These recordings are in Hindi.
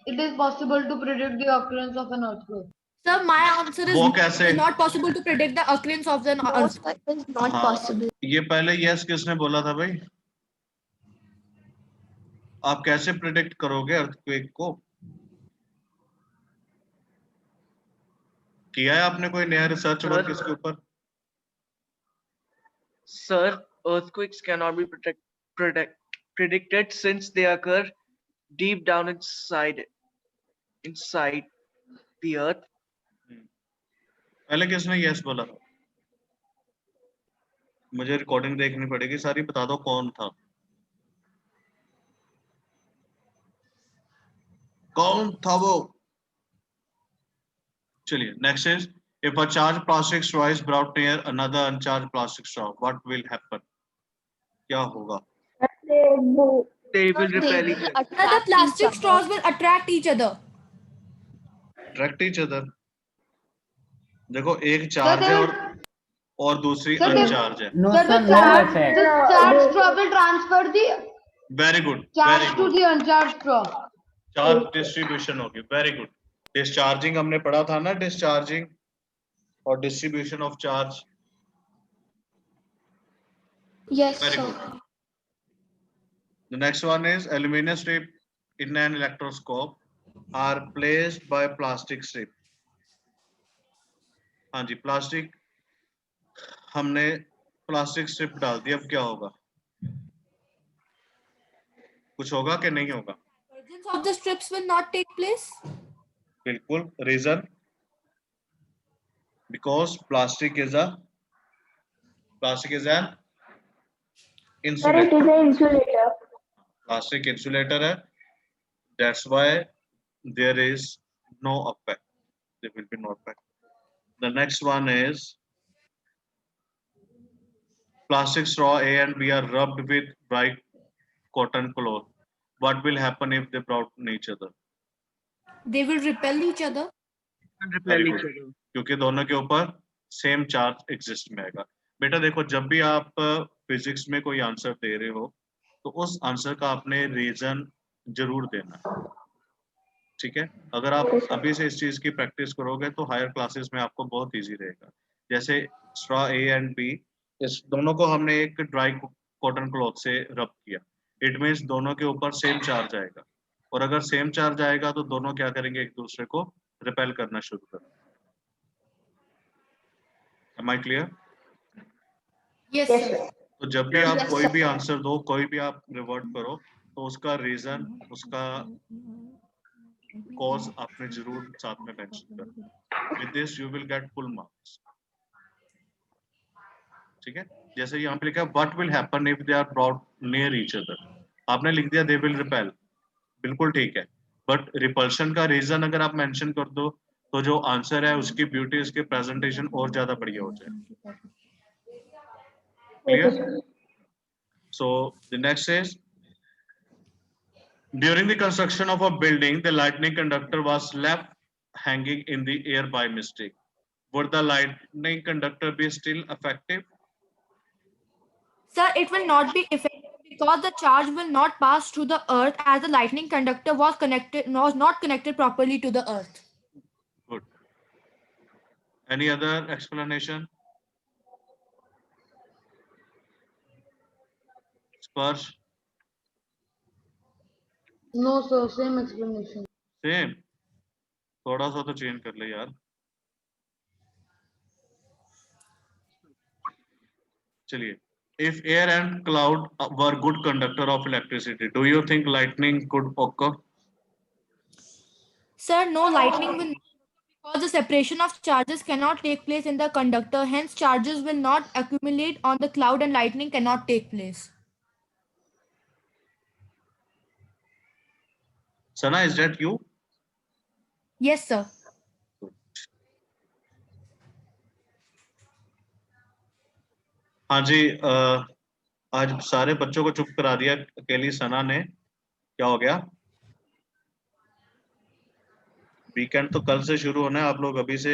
it is possible to predict the occurrence of an earthquake. Sir, my answer is वो no, कैसे? it is not possible to predict the occurrence of an earthquake. It is not हाँ, possible. ये पहले यस किसने बोला था भाई? आप कैसे प्रिडिक्ट करोगे अर्थक्वेक को? किया है आपने कोई नया रिसर्च वर्क इसके ऊपर? Sir, earthquakes cannot be predicted since they occur deep down inside the earth. पहले किसने यस बोला? मुझे रिकॉर्डिंग देखनी पड़ेगी सारी, बता दो कौन था, कौन था वो? चलिए, next is if a charged plastic straw is brought near another uncharged plastic straw, what will happen? क्या होगा? They will repel each other. The plastic straws will attract each other. Attract each other. देखो एक चार्ज है और दूसरी अनचार्ज है. No, Sir, sir, the no charged effect. straw will transfer the Very good. charge Very to good. the uncharged straw. Charge distribution होगी. Very good. डिस्चार्जिंग हमने पढ़ा था ना, डिस्चार्जिंग और distribution of charge. Yes, Very sir. good. The next one is aluminum strip in an electroscope are placed by plastic strip. हाँ जी, प्लास्टिक, हमने प्लास्टिक स्ट्रिप डाल दी, अब क्या होगा? कुछ होगा कि नहीं होगा? Divergence of the strips will not take place. बिल्कुल. Reason? Because plastic is an insulator. It is an insulator. Plastic insulator है. That's why there is no effect. There will be no effect. The next one is plastic straw A and B are rubbed with bright cotton cloth. What will happen if they brought each other? They will repel each other. And repel Very each good. other. क्योंकि दोनों के ऊपर सेम चार्ज एग्जिस्ट में आएगा. बेटा देखो, जब भी आप फिजिक्स में कोई आंसर दे रहे हो तो उस आंसर का आपने रीजन जरूर देना, ठीक है? अगर आप अभी से इस चीज की प्रैक्टिस करोगे तो हायर क्लासेस में आपको बहुत इजी रहेगा. जैसे स्ट्रॉ ए एंड बी, इस दोनों को हमने एक ड्राई कॉटन क्लॉथ से रब किया, इट मीन्स दोनों के ऊपर सेम चार्ज आएगा, और अगर सेम चार्ज आएगा तो दोनों क्या करेंगे? एक दूसरे को रिपेल करना शुरू करेंगे. Am I clear? Yes, sir. तो जब भी आप कोई भी आंसर दो, कोई भी आप रिवर्ट करो, तो उसका रीजन, उसका कॉज आपने जरूर साथ में मेंशन करना. With this you will get full marks. ठीक है? जैसे यहाँ पे लिखा है what will happen if they are brought near each other, आपने लिख दिया दे विल रिपेल. बिल्कुल ठीक है, बट रिपल्शन का रीजन अगर आप मेंशन कर दो तो जो आंसर है उसकी ब्यूटी, उसके प्रेजेंटेशन और ज्यादा बढ़िया हो जाए. Clear? So the next is during the construction of a building, the lightning conductor was left hanging in the air by mistake. Would the lightning conductor be still effective? Sir, it will not be effective because the charge will not pass through the earth as the lightning conductor was not connected properly to the earth. Good. Any other explanation? Sparsh? No, sir, same explanation. Same. थोड़ा सा तो चेंज कर ले यार. चलिए. If air and cloud were good conductor of electricity, do you think lightning could occur? Sir, no lightning will not, because the separation of charges cannot take place in the conductor. Hence, charges will not accumulate on the cloud and lightning cannot take place. Sana, is that you? Yes, sir. हाँ जी, आज सारे बच्चों को चुप करा दिया अकेली सना ने. क्या हो गया? वीकेंड तो कल से शुरू होना है, आप लोग अभी से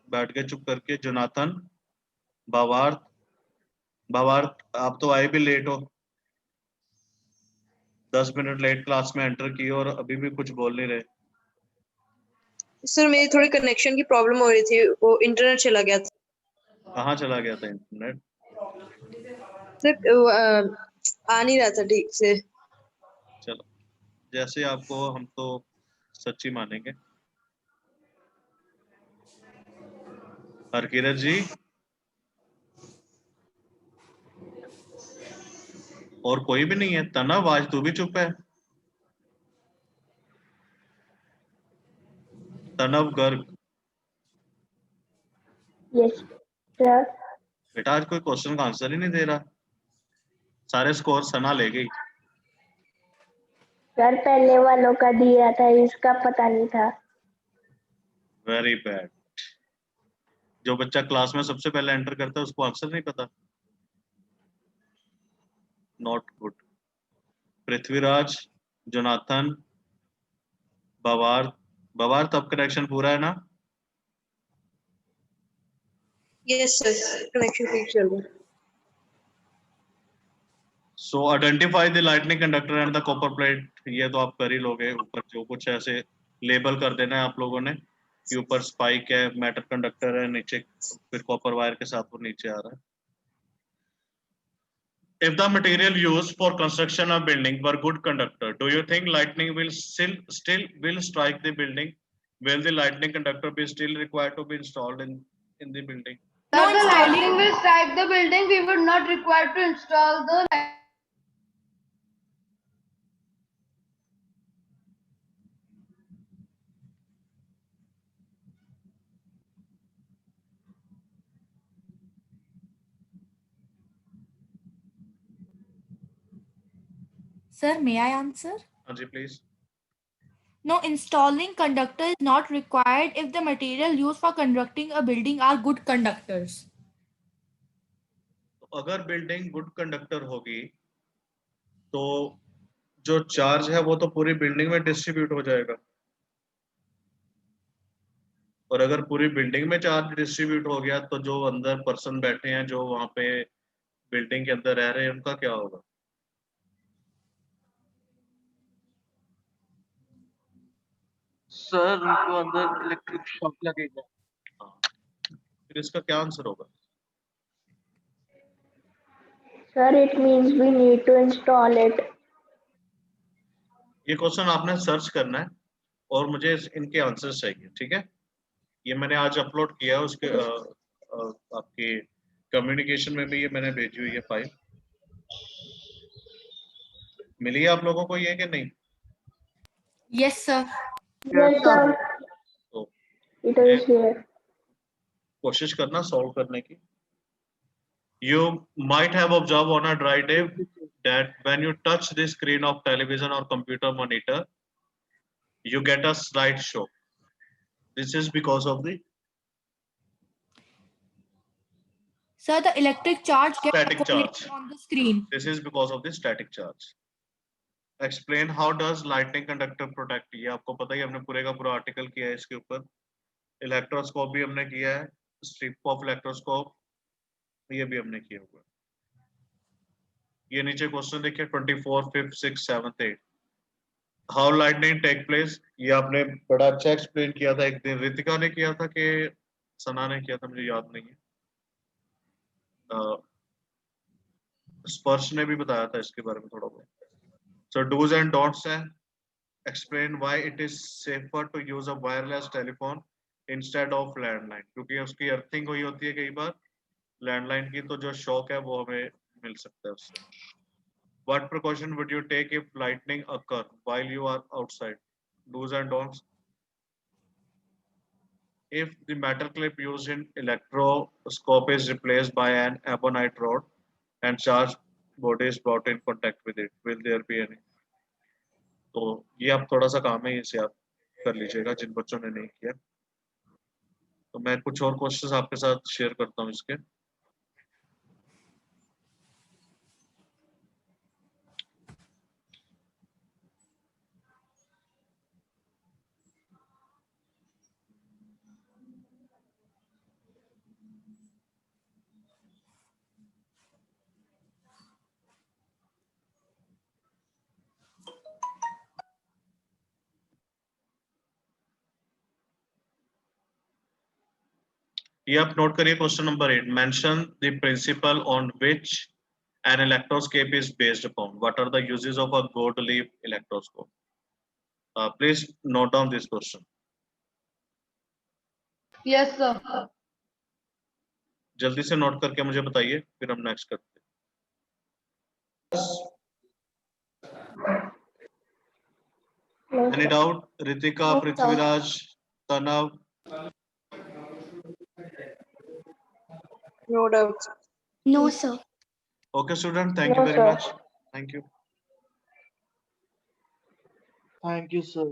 बैठ के चुप करके. जोनाथन, भावार्थ, आप तो आए भी लेट हो. 10 मिनट लेट क्लास में एंटर किए और अभी भी कुछ बोल नहीं रहे। सर मेरी थोड़ी कनेक्शन की प्रॉब्लम हो रही थी, वो इंटरनेट चला गया था। कहाँ चला गया था इंटरनेट? सर आ नहीं रहा था ठीक से। चलो, जैसे आपको, हम तो सच्ची मानेंगे। हरकिरत जी, और कोई भी नहीं है? तनव, आज तू भी चुप है। तनव गर्ग, Yes, sir. बेटा आज कोई क्वेश्चन का आंसर ही नहीं दे रहा। सारे स्कोर सना ले गई। सर पहले वालों का दिया था, इसका पता नहीं था। Very bad. जो बच्चा क्लास में सबसे पहले एंटर करता है उसको आंसर नहीं पता। Not good. पृथ्वीराज, जोनाथन, बवार। बवार, तब कनेक्शन पूरा है ना? यस सर, कनेक्शन ठीक चल रहा है। सो identify the lightning conductor and the copper plate. ये तो आप कर ही लोगे। ऊपर जो कुछ ऐसे लेबल कर देना है आप लोगों ने कि ऊपर स्पाइक है, मेटल कंडक्टर है, नीचे फिर कॉपर वायर के साथ वो नीचे आ रहा है। If the material used for construction of building were good conductor, do you think lightning will still will strike the building? Will the lightning conductor be still required to be installed in the building? No That the lightning installing. will strike the building, we would not require to install the Sir, may I answer? Anji, please. No, installing conductor is not required if the material used for constructing a building are good conductors. तो अगर बिल्डिंग गुड कंडक्टर होगी तो जो चार्ज है वो तो पूरी बिल्डिंग में डिस्ट्रीब्यूट हो जाएगा। और अगर पूरी बिल्डिंग में चार्ज डिस्ट्रीब्यूट हो गया तो जो अंदर पर्सन बैठे हैं, जो वहां पे बिल्डिंग के अंदर रह रहे हैं, उनका क्या होगा? सर उनको अंदर इलेक्ट्रिक शॉक लगेगा। हाँ, फिर इसका क्या आंसर होगा? Sir, it means we need to install it. ये क्वेश्चन आपने सर्च करना है और मुझे इनके आंसर्स चाहिए, ठीक है? ये मैंने आज अपलोड किया है उसके आपके कम्युनिकेशन में भी ये मैंने भेजी हुई है फाइल। मिली है आप लोगों को ये कि नहीं? Yes, sir. Yes, sir. तो It is here. कोशिश करना सॉल्व करने की। You might have observed on a dry day that when you touch the screen of television or computer monitor, you get a slight shock. This is because of the Sir, the electric charge gets static accumulated charge. on the screen. This is because of the static charge. Explain how does lightning conductor protect? ये आपको पता ही, हमने पूरे का पूरा आर्टिकल किया है इसके ऊपर। इलेक्ट्रोस्कोप भी हमने किया है, स्ट्रिप ऑफ इलेक्ट्रोस्कोप ये भी हमने किया हुआ है। ये नीचे क्वेश्चन देखिए 24, 5, 6, 7, 8। हाउ लाइटनिंग टेक प्लेस, ये आपने बड़ा अच्छा एक्सप्लेन किया था एक दिन। रितिका ने किया था कि सना ने किया था, मुझे याद नहीं है। स्पर्श ने भी बताया था इसके बारे में थोड़ा बहुत। सो डूज एंड डोंट्स है। Explain why it is safer to use a wireless telephone instead of landline, क्योंकि उसकी अर्थिंग हुई होती है कई बार लैंडलाइन की, तो जो शॉक है वो हमें मिल सकता है उससे। What precaution would you take if lightning occur while you are outside? Do's and don'ts. If the metal clip used in electroscope is replaced by an ebonite rod and charged body is brought in contact with it, will there be any? तो ये आप थोड़ा सा काम है, इसे आप कर लीजिएगा जिन बच्चों ने नहीं किया। तो मैं कुछ और क्वेश्चंस आपके साथ शेयर करता हूँ इसके। ये आप नोट करिए question number 8. Mention the principal on which an electroscope is based upon. What are the uses of a gold leaf electroscope? Please note down this question. Yes, sir. जल्दी से नोट करके मुझे बताइए, फिर हम नेक्स्ट करते हैं. No, Any sir. doubt? Ritika, No, sir. Prithviraj, Tanav. No doubt. No, sir. Okay, student. Thank you No, very sir. much. Thank you. Thank you, sir.